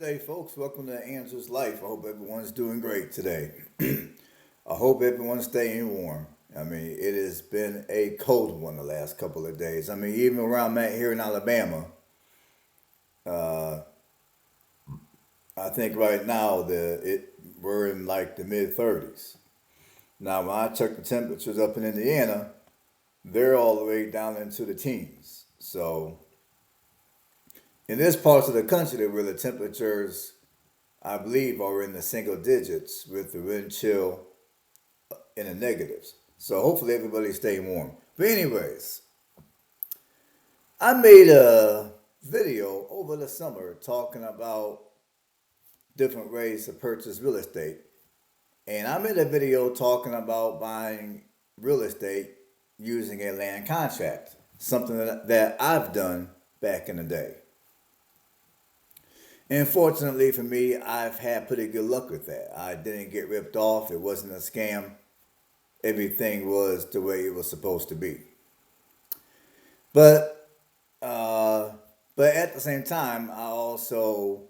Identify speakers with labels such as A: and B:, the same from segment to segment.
A: Hey folks, welcome to Andrew's Life. I hope everyone's doing great today. I hope everyone's staying warm. I mean, it has been a cold one the last couple of days. I mean, even where I'm at here in Alabama, uh, I think right now we're in like the mid 30s. Now, when I check the temperatures up in Indiana, they're all the way down into the teens. So, in this part of the country where the temperatures, I believe, are in the single digits with the wind chill in the negatives. So hopefully everybody's staying warm. But anyways, I made a video over the summer talking about different ways to purchase real estate. And I made a video talking about buying real estate using a land contract, something that I've done back in the day. And fortunately for me, I've had pretty good luck with that. I didn't get ripped off. It wasn't a scam. Everything was the way it was supposed to be. But uh, but at the same time, I also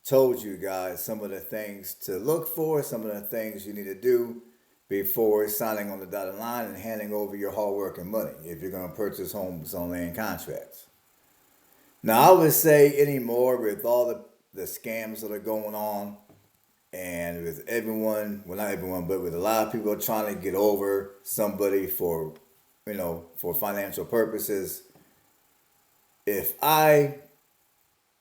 A: told you guys some of the things to look for, some of the things you need to do before signing on the dotted line and handing over your hard work and money if you're going to purchase homes on land contracts. Now, I would say anymore with all the scams that are going on and with everyone, well, not everyone, but with a lot of people trying to get over somebody for financial purposes. If I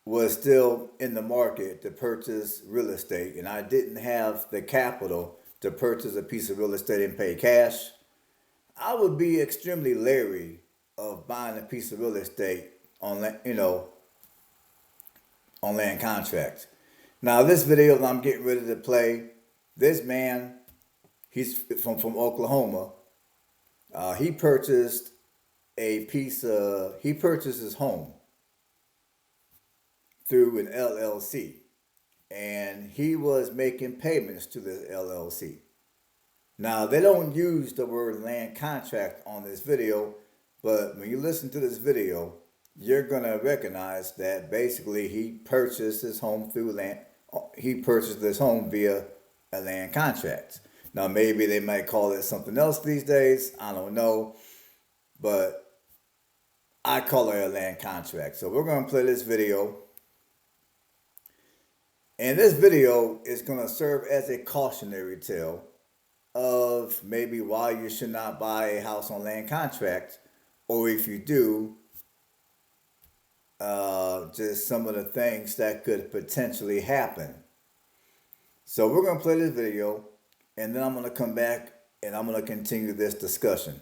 A: was still in the market to purchase real estate and I didn't have the capital to purchase a piece of real estate and pay cash, I would be extremely leery of buying a piece of real estate on land contracts. Now, this video that I'm getting ready to play, this man, he's from Oklahoma. He purchased he purchased his home through an LLC, and he was making payments to the LLC. Now, they don't use the word land contract on this video, but when you listen to this video, you're gonna recognize that basically he purchased his home through land. He purchased this home via a land contract. Now, maybe they might call it something else these days. I don't know, but I call it a land contract. So we're gonna play this video, and this video is gonna serve as a cautionary tale of maybe why you should not buy a house on land contract, or if you do, just some of the things that could potentially happen. So we're going to play this video, and then I'm going to come back and I'm going to continue this discussion.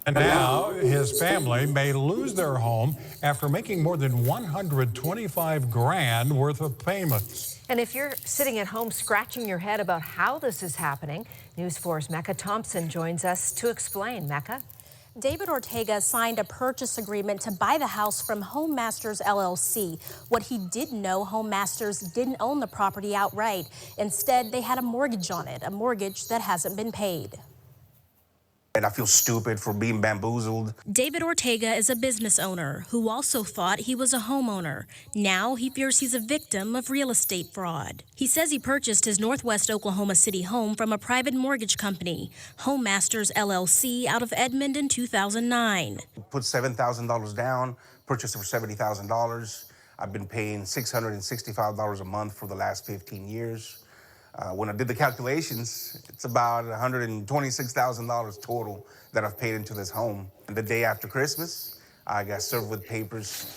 B: And now his family may lose their home after making more than 125 grand worth of payments.
C: And if you're sitting at home scratching your head about how this is happening, News 4's Mecca Thompson joins us to explain. Mecca?
D: David Ortega signed a purchase agreement to buy the house from Home Masters LLC. What he didn't know, Home Masters didn't own the property outright. Instead, they had a mortgage on it, a mortgage that hasn't been paid.
E: And I feel stupid for being bamboozled.
D: David Ortega is a business owner who also thought he was a homeowner. Now he fears he's a victim of real estate fraud. He says he purchased his Northwest Oklahoma City home from a private mortgage company, Home Masters LLC, out of Edmond in 2009.
E: Put $7,000 down, purchased it for $70,000. I've been paying $665 a month for the last 15 years. When I did the calculations, it's about $126,000 total that I've paid into this home. And the day after Christmas, I got served with papers.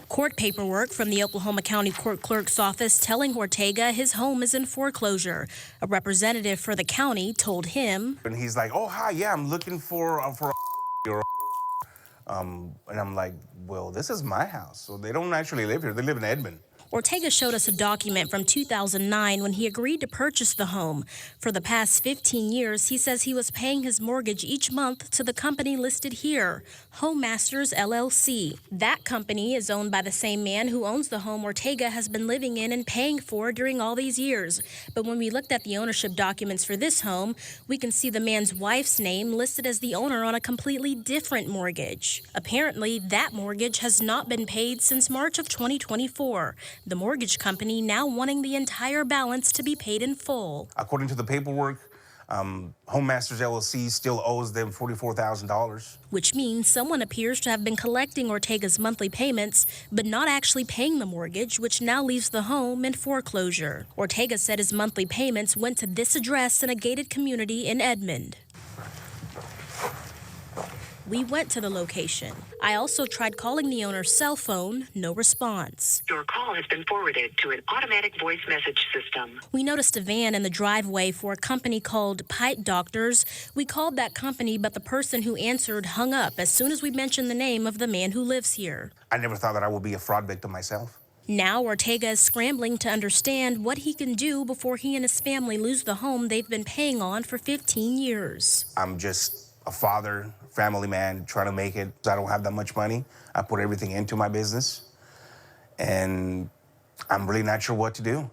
D: Court paperwork from the Oklahoma County Court Clerk's office telling Ortega his home is in foreclosure. A representative for the county told him.
E: And he's like, oh, hi, yeah, I'm looking for a and I'm like, well, this is my house. So they don't actually live here. They live in Edmond.
D: Ortega showed us a document from 2009 when he agreed to purchase the home. For the past 15 years, he says he was paying his mortgage each month to the company listed here, Home Masters LLC. That company is owned by the same man who owns the home Ortega has been living in and paying for during all these years. But when we looked at the ownership documents for this home, we can see the man's wife's name listed as the owner on a completely different mortgage. Apparently, that mortgage has not been paid since March of 2024. The mortgage company now wanting the entire balance to be paid in full.
E: According to the paperwork, Home Masters LLC still owes them $44,000.
D: Which means someone appears to have been collecting Ortega's monthly payments, but not actually paying the mortgage, which now leaves the home in foreclosure. Ortega said his monthly payments went to this address in a gated community in Edmond. We went to the location. I also tried calling the owner's cell phone, no response.
F: Your call has been forwarded to an automatic voice message system.
D: We noticed a van in the driveway for a company called Pipe Doctors. We called that company, but the person who answered hung up as soon as we mentioned the name of the man who lives here.
E: I never thought that I would be a fraud victim myself.
D: Now Ortega is scrambling to understand what he can do before he and his family lose the home they've been paying on for 15 years.
E: I'm just a father, family man, trying to make it. I don't have that much money. I put everything into my business, and I'm really not sure what to do.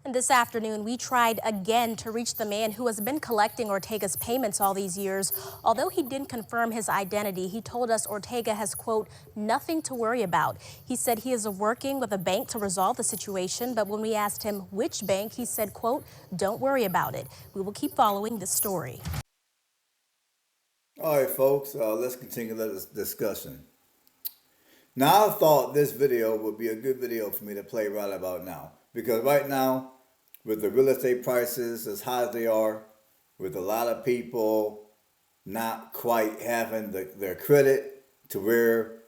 D: And this afternoon, we tried again to reach the man who has been collecting Ortega's payments all these years. Although he didn't confirm his identity, he told us Ortega has, quote, nothing to worry about. He said he is working with a bank to resolve the situation, but when we asked him which bank, he said, quote, don't worry about it. We will keep following this story.
A: All right, folks, let's continue this discussion. Now, I thought this video would be a good video for me to play right about now. Because right now, with the real estate prices as high as they are, with a lot of people not quite having their credit to where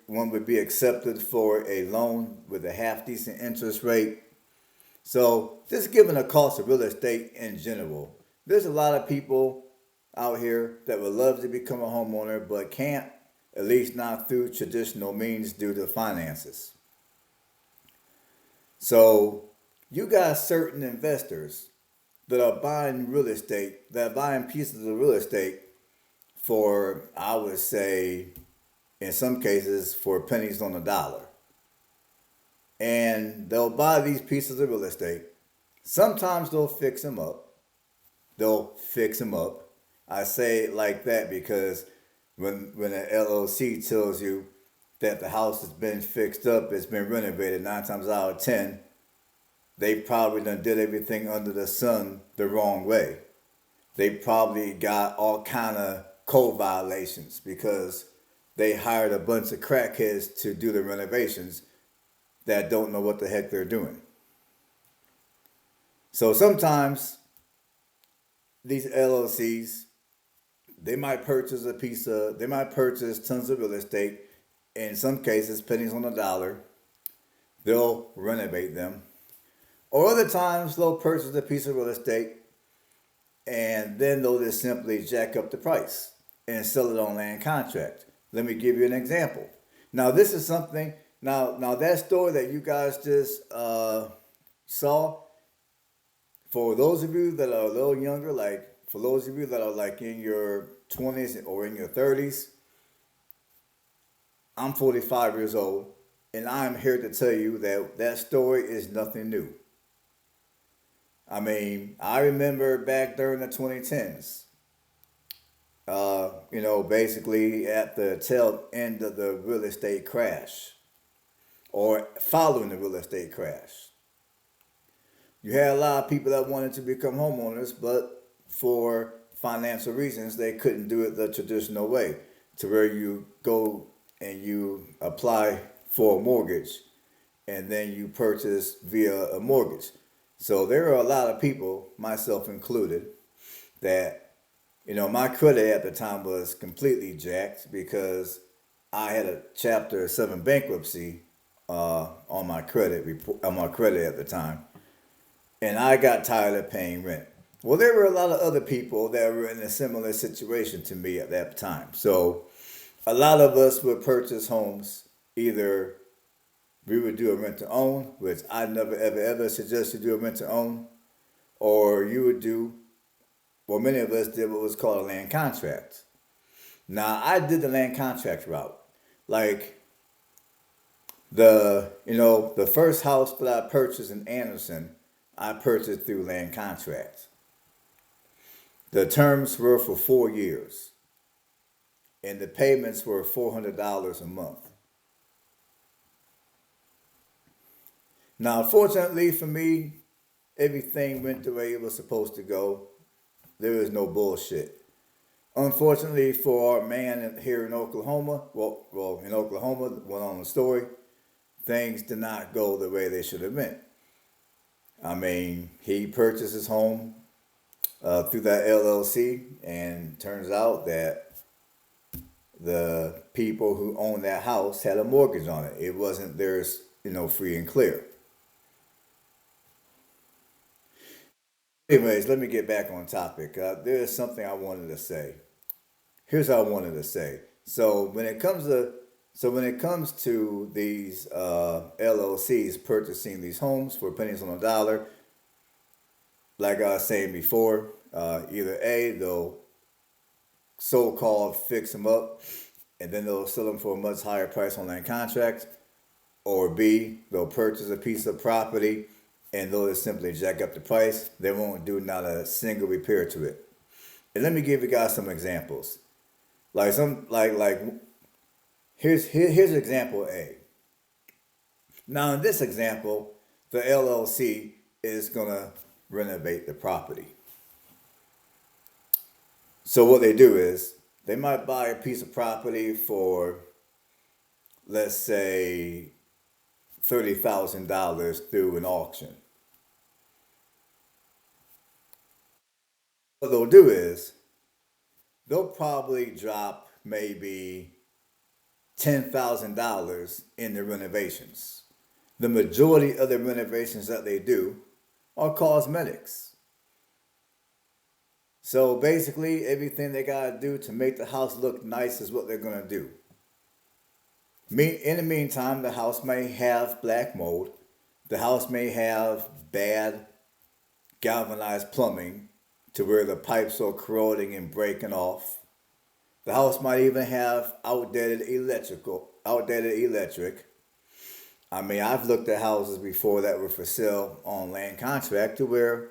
A: one would be accepted for a loan with a half decent interest rate. So just given the cost of real estate in general, there's a lot of people out here that would love to become a homeowner but can't, at least not through traditional means due to finances. So you got certain investors that are buying real estate, that are buying pieces of real estate for, I would say, in some cases, for pennies on the dollar. And they'll buy these pieces of real estate. Sometimes they'll fix them up. I say it like that because when an LLC tells you that the house has been fixed up, it's been renovated, 9 times out of 10, they probably done did everything under the sun the wrong way. They probably got all kind of code violations because they hired a bunch of crackheads to do the renovations that don't know what the heck they're doing. So sometimes these LLCs, they might purchase tons of real estate. In some cases, pennies on the dollar. They'll renovate them. Or other times, they'll purchase a piece of real estate and then they'll just simply jack up the price and sell it on land contract. Let me give you an example. Now, this is something, now that story that you guys just saw, for those of you that are a little younger, for those of you that are in your 20s or in your 30s, I'm 45 years old, and I'm here to tell you that that story is nothing new. I mean, I remember back during the 2010s, basically at the tail end of the real estate crash, or following the real estate crash. You had a lot of people that wanted to become homeowners, but for financial reasons, they couldn't do it the traditional way, to where you go and you apply for a mortgage and then you purchase via a mortgage. So there are a lot of people, myself included, that, my credit at the time was completely jacked because I had a Chapter 7 bankruptcy on my credit at the time. And I got tired of paying rent. Well, there were a lot of other people that were in a similar situation to me at that time. So a lot of us would purchase homes either we would do a rent to own, which I never ever suggest you do a rent to own, or you would do, well, many of us did what was called a land contract. Now, I did the land contract route. Like, the first house that I purchased in Anderson, I purchased through land contract. The terms were for 4 years, and the payments were $400 a month. Now, fortunately for me, everything went the way it was supposed to go. There was no bullshit. Unfortunately for our man here in Oklahoma, in Oklahoma, went on the story, things did not go the way they should have been. I mean, he purchased his home through that LLC, and turns out that the people who owned that house had a mortgage on it. It wasn't theirs, free and clear. Anyways, let me get back on topic. There's something I wanted to say. Here's what I wanted to say. So when it comes to these LLCs purchasing these homes for pennies on a dollar, like I was saying before, either A, they'll so-called fix them up, and then they'll sell them for a much higher price on that contract, or B, they'll purchase a piece of property and they'll just simply jack up the price. They won't do not a single repair to it. And let me give you guys some examples. Here's example A. Now in this example, the LLC is gonna renovate the property. So what they do is they might buy a piece of property for, let's say, $30,000 through an auction. What they'll do is they'll probably drop maybe $10,000 in the renovations. The majority of the renovations that they do are cosmetics. So basically, everything they gotta do to make the house look nice is what they're gonna do. In the meantime, the house may have black mold. The house may have bad galvanized plumbing to where the pipes are corroding and breaking off. The house might even have outdated electric. I mean, I've looked at houses before that were for sale on land contract to where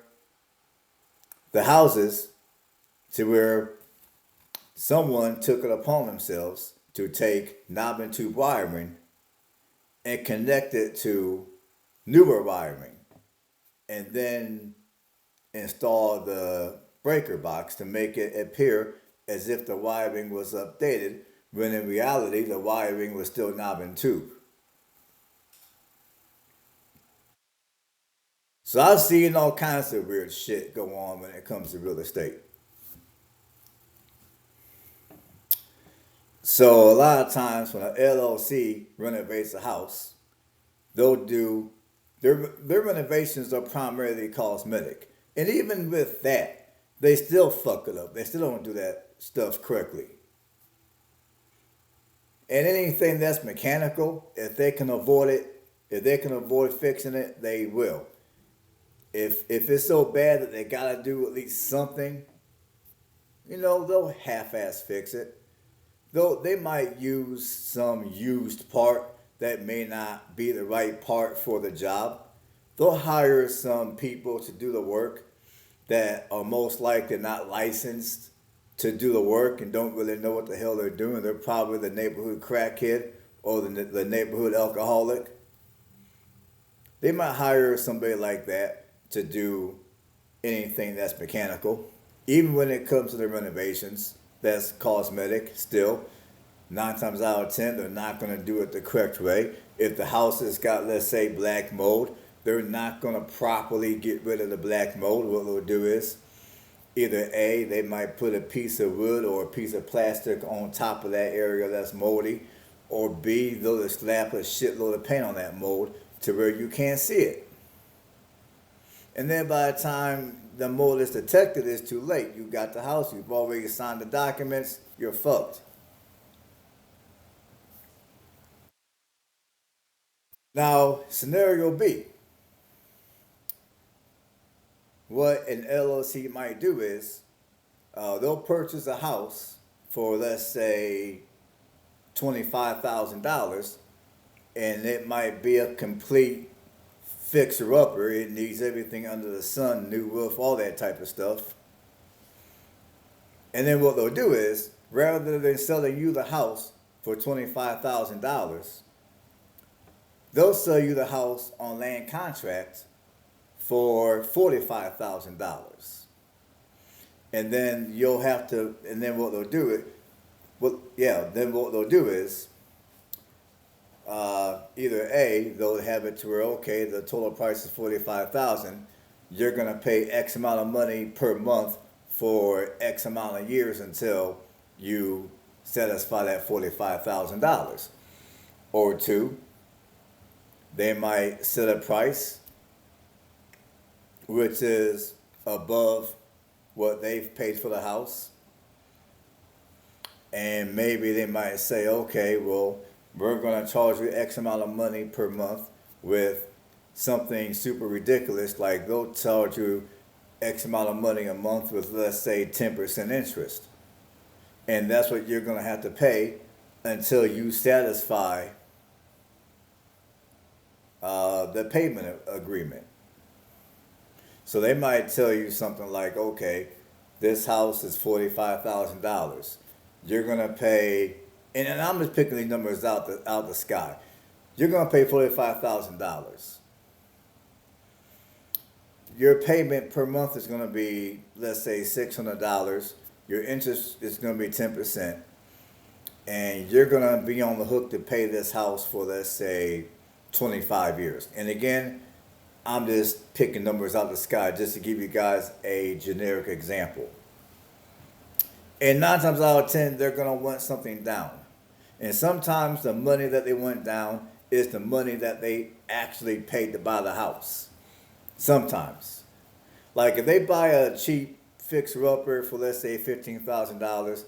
A: someone took it upon themselves to take knob and tube wiring and connect it to newer wiring, and then install the breaker box to make it appear as if the wiring was updated, when in reality the wiring was still knob and tube. So I've seen all kinds of weird shit go on when it comes to real estate. So a lot of times when an LLC renovates a house, they'll do their renovations are primarily cosmetic. And even with that, they still fuck it up. They still don't do that stuff correctly. And anything that's mechanical, if they can avoid it, if they can avoid fixing it, they will. If it's so bad that they gotta do at least something, they'll half-ass fix it. They might use some used part that may not be the right part for the job. They'll hire some people to do the work that are most likely not licensed to do the work and don't really know what the hell they're doing. They're probably the neighborhood crackhead or the neighborhood alcoholic. They might hire somebody like that to do anything that's mechanical. Even when it comes to the renovations, that's cosmetic still. 9 times out of 10, they're not going to do it the correct way. If the house has got, let's say, black mold, they're not going to properly get rid of the black mold. What they'll do is either A, they might put a piece of wood or a piece of plastic on top of that area that's moldy, or B, they'll just slap a shitload of paint on that mold to where you can't see it. And then by the time the mold is detected, it's too late. You got the house, you've already signed the documents, you're fucked. Now, scenario B, what an LLC might do is they'll purchase a house for, let's say, $25,000, and it might be a complete fixer upper. It needs everything under the sun, new roof, all that type of stuff. And then what they'll do is, rather than selling you the house for $25,000, they'll sell you the house on land contract for $45,000. And then you'll have to, and then what they'll do is, then what they'll do is, either A, they'll have it to where, okay, the total price is $45,000. You're gonna pay X amount of money per month for X amount of years until you satisfy that $45,000. Or two, they might set a price which is above what they've paid for the house. And maybe they might say, okay, well, we're going to charge you X amount of money per month with something super ridiculous, like they'll charge you X amount of money a month with, let's say, 10% interest. And that's what you're going to have to pay until you satisfy the payment agreement. So they might tell you something like, okay, this house is $45,000. You're going to pay, and I'm just picking these numbers out the sky. You're going to pay $45,000. Your payment per month is going to be, let's say, $600. Your interest is going to be 10%. And you're going to be on the hook to pay this house for, let's say, 25 years. And again, I'm just picking numbers out the sky just to give you guys a generic example. And 9 times out of 10, they're going to want something down. And sometimes the money that they want down is the money that they actually paid to buy the house. Sometimes. Like if they buy a cheap fixer-upper for, let's say, $15,000,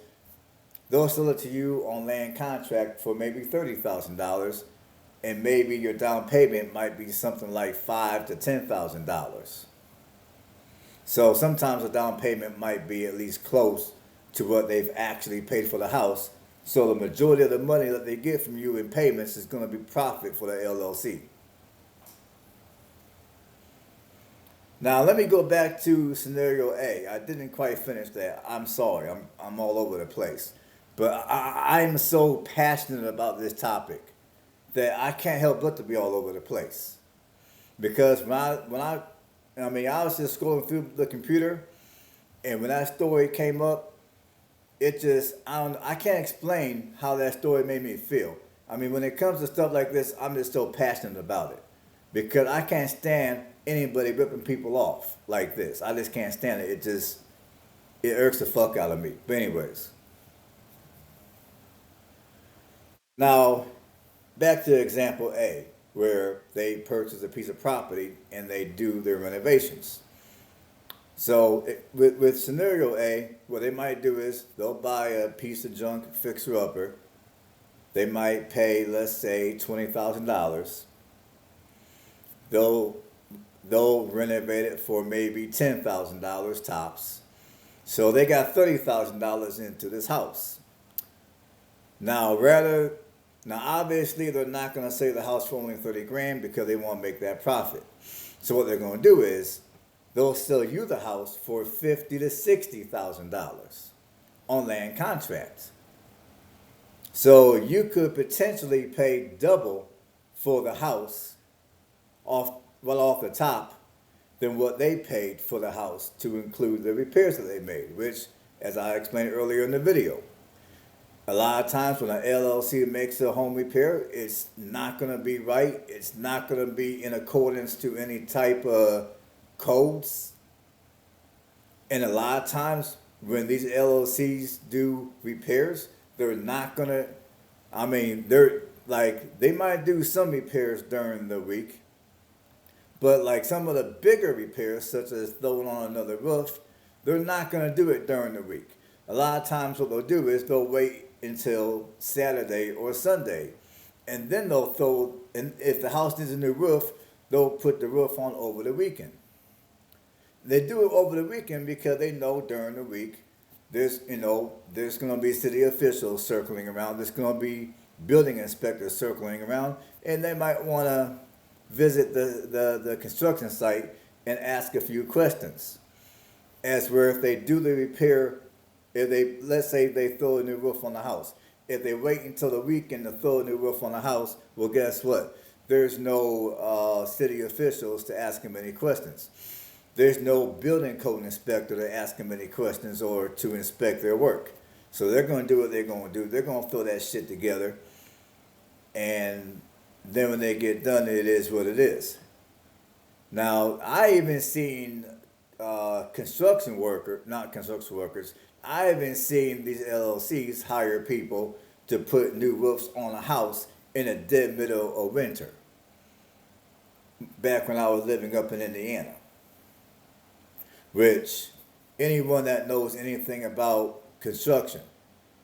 A: they'll sell it to you on land contract for maybe $30,000. And maybe your down payment might be something like $5,000 to $10,000. So sometimes a down payment might be at least close to what they've actually paid for the house. So the majority of the money that they get from you in payments is going to be profit for the LLC. Now let me go back to scenario A. I didn't quite finish that. I'm sorry. I'm all over the place. But I'm so passionate about this topic that I can't help but to be all over the place. Because I was just scrolling through the computer, and when that story came up, it just, I can't explain how that story made me feel. I mean, when it comes to stuff like this, I'm just so passionate about it. Because I can't stand anybody ripping people off like this. I just can't stand it. It irks the fuck out of me. But anyways. Now, back to example A, where they purchase a piece of property and they do their renovations. So with scenario A, what they might do is they'll buy a piece of junk fixer-upper. They might pay, let's say, $20,000. They'll renovate it for maybe $10,000 tops. So they got $30,000 into this house. Now obviously they're not going to sell the house for only 30 grand because they want to make that profit. So what they're going to do is they'll sell you the house for $50,000 to $60,000 on land contracts. So you could potentially pay double for the house off the top than what they paid for the house to include the repairs that they made, which, as I explained earlier in the video, a lot of times when an LLC makes a home repair, it's not going to be right. It's not going to be in accordance to any type of codes. And a lot of times when these LLCs do repairs, they're not going to, they might do some repairs during the week, but like some of the bigger repairs, such as throwing on another roof, they're not going to do it during the week. A lot of times what they'll do is they'll wait until Saturday or Sunday and then they'll throw, and if the house needs a new roof, they'll put the roof on over the weekend. They do it over the weekend because they know during the week there's going to be city officials circling around. There's going to be building inspectors circling around, and they might want to visit the construction site and ask a few questions. As where if they do the repair, if they, let's say they throw a new roof on the house, if they wait until the weekend to throw a new roof on the house, well, guess what? There's no city officials to ask them any questions. There's no building code inspector to ask them any questions or to inspect their work. So they're going to do what they're going to do. They're going to throw that shit together. And then when they get done, it is what it is. Now, I even seen not construction workers, I even seen these LLCs hire people to put new roofs on a house in the dead middle of winter. Back when I was living up in Indiana. Which, anyone that knows anything about construction,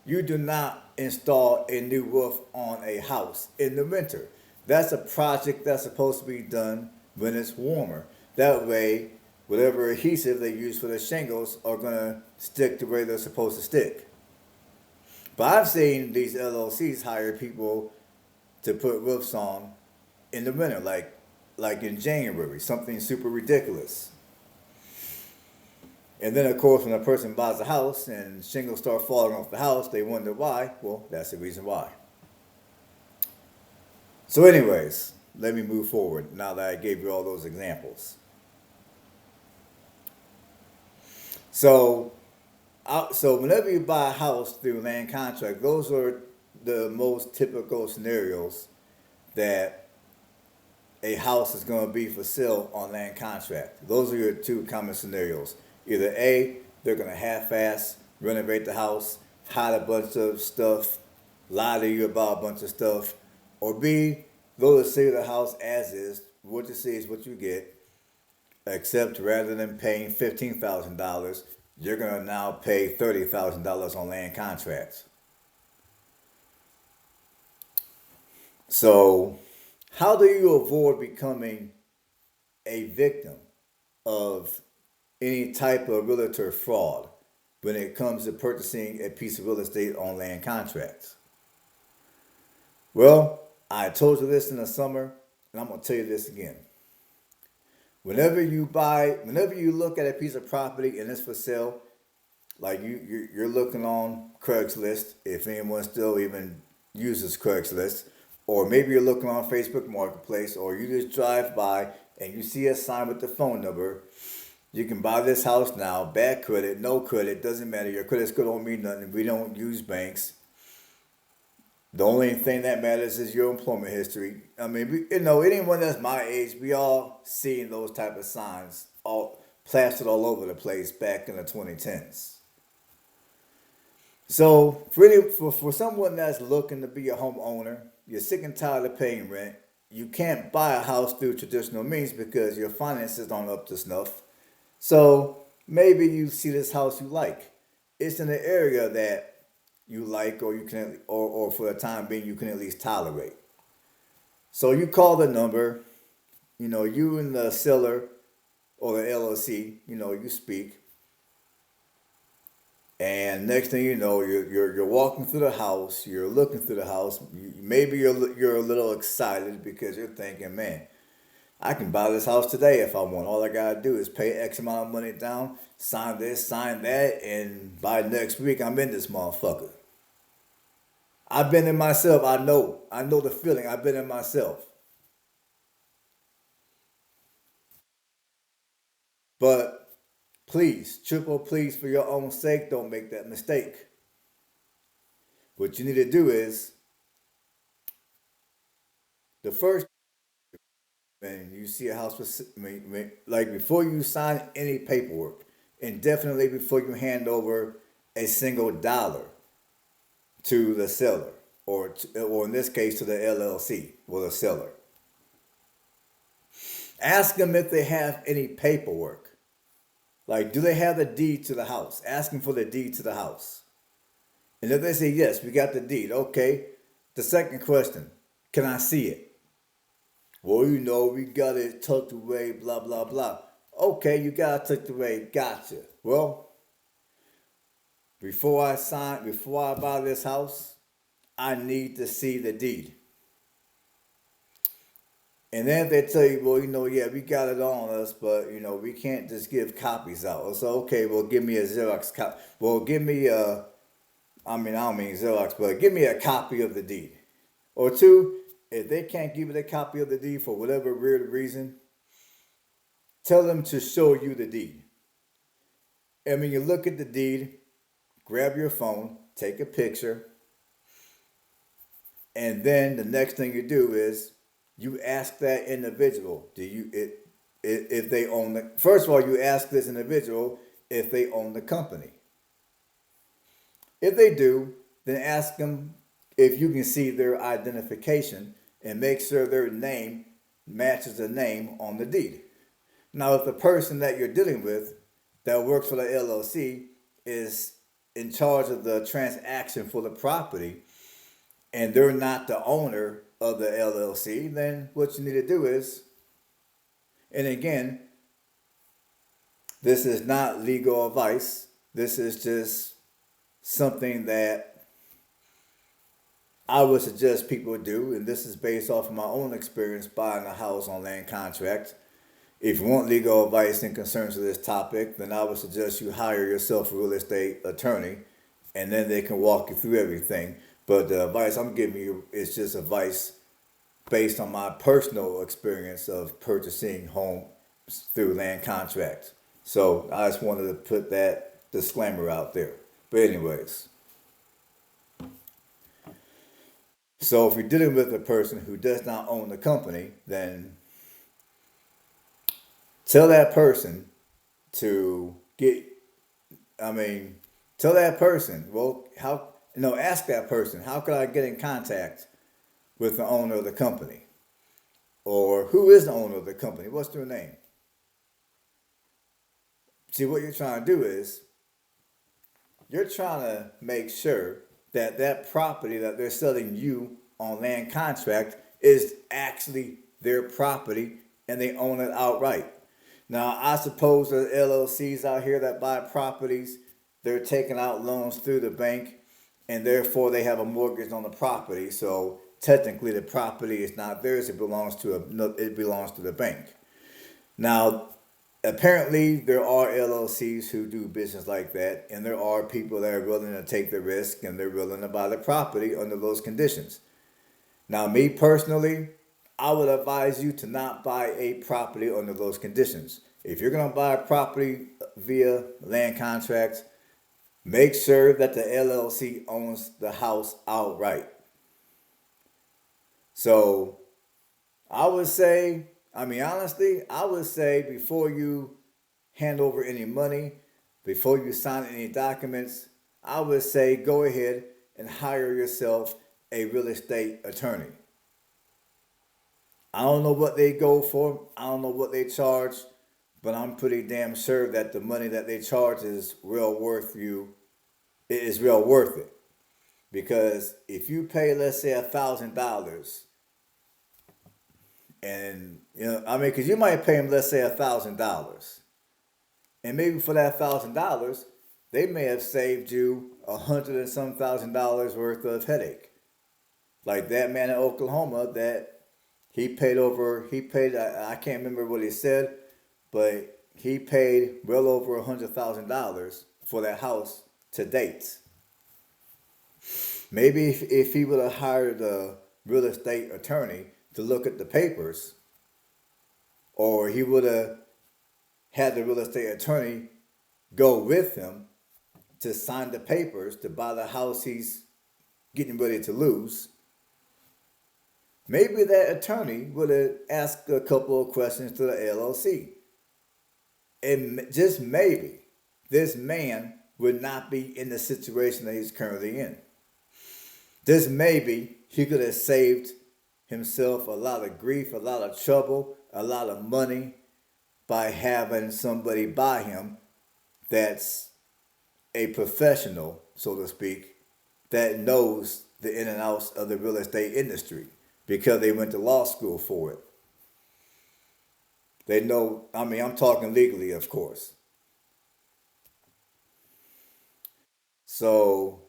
A: you do not install a new roof on a house in the winter. That's a project that's supposed to be done when it's warmer. That way, whatever adhesive they use for the shingles are going to stick to where they're supposed to stick. But I've seen these LLCs hire people to put roofs on in the winter, like in January, something super ridiculous. And then, of course, when a person buys a house and shingles start falling off the house, they wonder why. Well, that's the reason why. So anyways, let me move forward now that I gave you all those examples. So whenever you buy a house through land contract, those are the most typical scenarios that a house is going to be for sale on land contract. Those are your two common scenarios. Either A, they're going to half-ass renovate the house, hide a bunch of stuff, lie to you about a bunch of stuff, or B, they'll just sell the house as is. What you see is what you get, except rather than paying $15,000, you're going to now pay $30,000 on land contracts. So, how do you avoid becoming a victim of any type of realtor fraud when it comes to purchasing a piece of real estate on land contracts? Well, I told you this in the summer, and I'm going to tell you this again. Whenever you look at a piece of property and it's for sale, like you're looking on Craigslist, if anyone still even uses Craigslist, or maybe you're looking on Facebook Marketplace, or you just drive by and you see a sign with the phone number. You can buy this house now, bad credit, no credit, doesn't matter. Your credit score don't mean nothing. We don't use banks. The only thing that matters is your employment history. I mean, anyone that's my age, we all seen those type of signs all plastered all over the place back in the 2010s. So for someone that's looking to be a homeowner, you're sick and tired of paying rent. You can't buy a house through traditional means because your finances aren't up to snuff. So maybe you see this house you like. It's in an area that you like, or you can, or for the time being, you can at least tolerate. So you call the number, you and the seller or the LLC, you speak. And next thing you know, you're walking through the house, you're looking through the house. Maybe you're a little excited because you're thinking, man, I can buy this house today if I want. All I gotta do is pay X amount of money down, sign this, sign that, and by next week I'm in this motherfucker. I've been in myself. I know the feeling. I've been in myself. But please, triple please, for your own sake, don't make that mistake. What you need to do is, the first, when you see a house, like before you sign any paperwork, and definitely before you hand over a single dollar to the seller, or in this case to the LLC, or the seller. Ask them if they have any paperwork. Like, do they have the deed to the house? Ask them for the deed to the house. And if they say, yes, we got the deed, okay. The second question, Can I see it? Well, we got it tucked away, blah, blah, blah. Okay, you got it tucked away, gotcha. Well, before I buy this house, I need to see the deed. And then they tell you, well, yeah, we got it on us, but, we can't just give copies out. So, okay, well, give me a Xerox copy. Well, give me I don't mean Xerox, but give me a copy of the deed. Or two, if they can't give you the copy of the deed for whatever weird reason, tell them to show you the deed. And when you look at the deed, grab your phone, take a picture, and then the next thing you do is you ask that individual, if they own the, first of all, you ask this individual if they own the company. If they do, then ask them if you can see their identification and make sure their name matches the name on the deed. Now, if the person that you're dealing with that works for the LLC is in charge of the transaction for the property and they're not the owner of the LLC, then what you need to do is, and again, this is not legal advice. This is just something that I would suggest people do, and this is based off of my own experience buying a house on land contract. If you want legal advice and concerns to this topic, then I would suggest you hire yourself a real estate attorney, and then they can walk you through everything. But the advice I'm giving you is just advice based on my personal experience of purchasing homes through land contract. So I just wanted to put that disclaimer out there. But anyways, so if you're dealing with a person who does not own the company, then tell that person ask that person, how could I get in contact with the owner of the company? Or who is the owner of the company? What's their name? See, what you're trying to do is, you're trying to make sure that that property that they're selling you on land contract is actually their property and they own it outright. Now, I suppose there are LLCs out here that buy properties. They're taking out loans through the bank, and therefore they have a mortgage on the property. So technically, the property is not theirs; it belongs to the bank. Now, apparently, there are LLCs who do business like that, and there are people that are willing to take the risk and they're willing to buy the property under those conditions. Now, me personally, I would advise you to not buy a property under those conditions. If you're going to buy a property via land contract, make sure that the LLC owns the house outright. So honestly, I would say before you hand over any money, before you sign any documents, I would say go ahead and hire yourself a real estate attorney. I don't know what they go for. I don't know what they charge, but I'm pretty damn sure that the money that they charge is real worth it. Because if you pay, let's say, $1,000, and because you might pay them, let's say, $1,000, and maybe for that $1,000, they may have saved you $100 and some thousand worth of headache. Like that man in Oklahoma that I can't remember what he said, but he paid well over $100,000 for that house to date. Maybe if he would have hired a real estate attorney to look at the papers, or he would have had the real estate attorney go with him to sign the papers to buy the house he's getting ready to lose, maybe that attorney would have asked a couple of questions to the LLC. And just maybe this man would not be in the situation that he's currently in. Just maybe he could have saved himself a lot of grief, a lot of trouble, a lot of money by having somebody buy him that's a professional, so to speak, that knows the in and outs of the real estate industry. because they went to law school for it. They know, I mean, I'm talking legally, of course. So,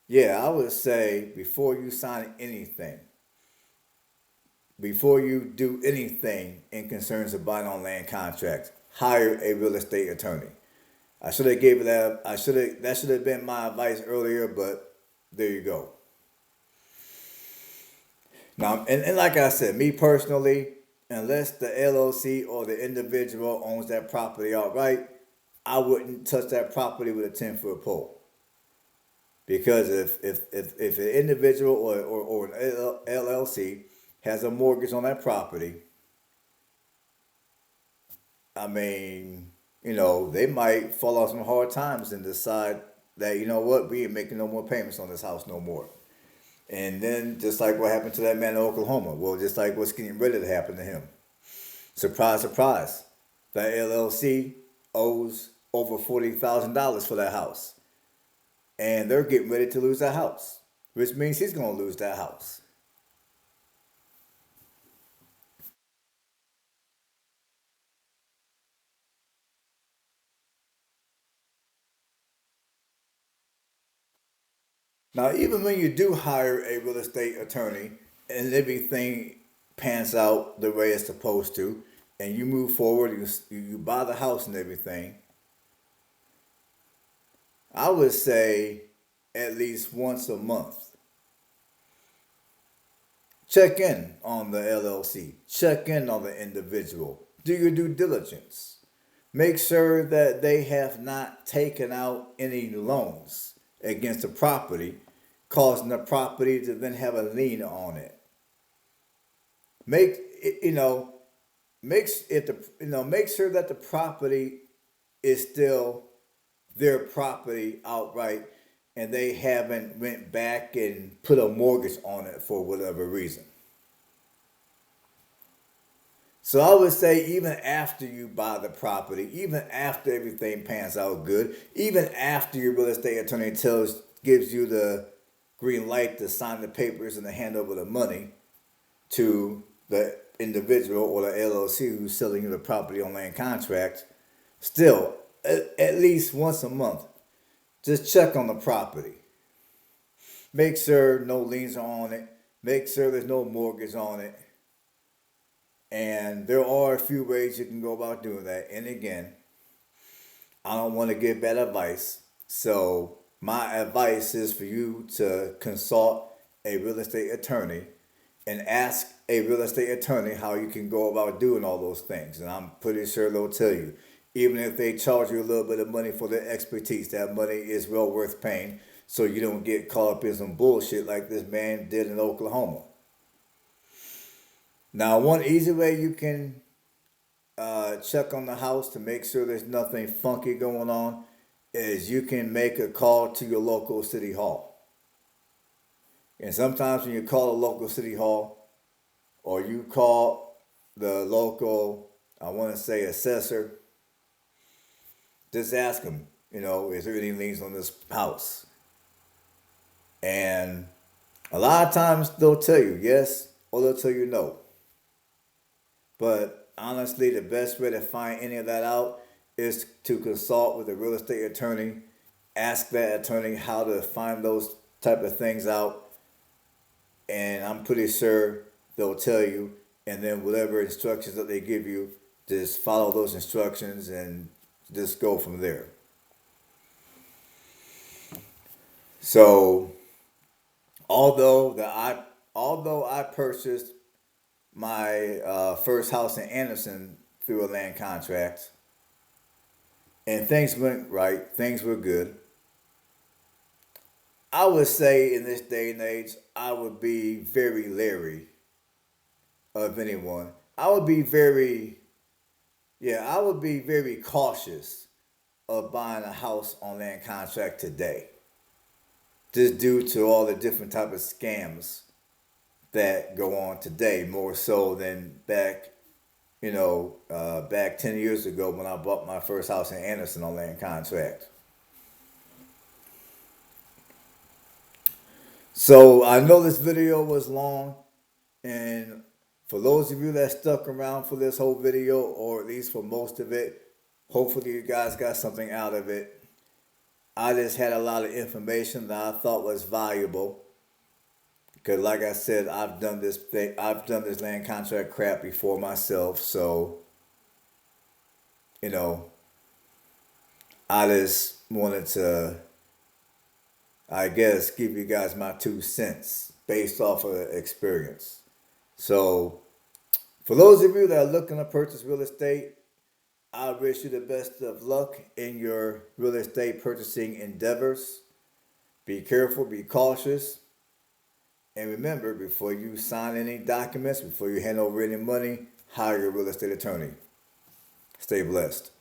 A: yeah, I would say before you sign anything, before you do anything in concerns of buying on land contracts, hire a real estate attorney. I should have gave it that. That should have been my advice earlier, but there you go. Now, and like I said, me personally, unless the LLC or the individual owns that property outright, I wouldn't touch that property with a 10-foot pole. Because if an individual or an LLC has a mortgage on that property, I mean, they might fall on some hard times and decide that, you know what, we ain't making no more payments on this house no more. And then just like what happened to that man in Oklahoma, well, just like what's getting ready to happen to him. Surprise, surprise. That LLC owes over $40,000 for that house. And they're getting ready to lose that house, which means he's going to lose that house. Now, even when you do hire a real estate attorney and everything pans out the way it's supposed to, and you move forward, you buy the house and everything, I would say at least once a month, check in on the LLC, check in on the individual, do your due diligence. Make sure that they have not taken out any loans against the property, causing the property to then have a lien on it. Make sure that the property is still their property outright, and they haven't went back and put a mortgage on it for whatever reason. So I would say even after you buy the property, even after everything pans out good, even after your real estate attorney gives you the green light to sign the papers and to hand over the money to the individual or the LLC who's selling you the property on land contract, still, at least once a month, just check on the property. Make sure no liens are on it. Make sure there's no mortgage on it. And there are a few ways you can go about doing that. And again, I don't want to give bad advice. So my advice is for you to consult a real estate attorney and ask a real estate attorney how you can go about doing all those things. And I'm pretty sure they'll tell you. Even if they charge you a little bit of money for their expertise, that money is well worth paying so you don't get caught up in some bullshit like this man did in Oklahoma. Now, one easy way you can check on the house to make sure there's nothing funky going on is you can make a call to your local city hall. And sometimes when you call a local city hall or you call the local, I want to say assessor, just ask them, is there any liens on this house? And a lot of times they'll tell you yes or they'll tell you no. But honestly, the best way to find any of that out is to consult with a real estate attorney. Ask that attorney how to find those type of things out. And I'm pretty sure they'll tell you. And then whatever instructions that they give you, just follow those instructions and just go from there. So, although I purchased my first house in Anderson through a land contract, and things went right, things were good, I would say in this day and age, I would be very leery of anyone. I would be very cautious of buying a house on land contract today. Just due to all the different type of scams that go on today, more so than back 10 years ago when I bought my first house in Anderson on land contract. So I know this video was long, and for those of you that stuck around for this whole video, or at least for most of it, hopefully you guys got something out of it. I just had a lot of information that I thought was valuable. Because like I said, I've done this land contract crap before myself, so I just wanted to, I guess, give you guys my 2 cents based off of experience. So, for those of you that are looking to purchase real estate, I wish you the best of luck in your real estate purchasing endeavors. Be careful, be cautious, and remember, before you sign any documents, before you hand over any money, hire your real estate attorney. Stay blessed.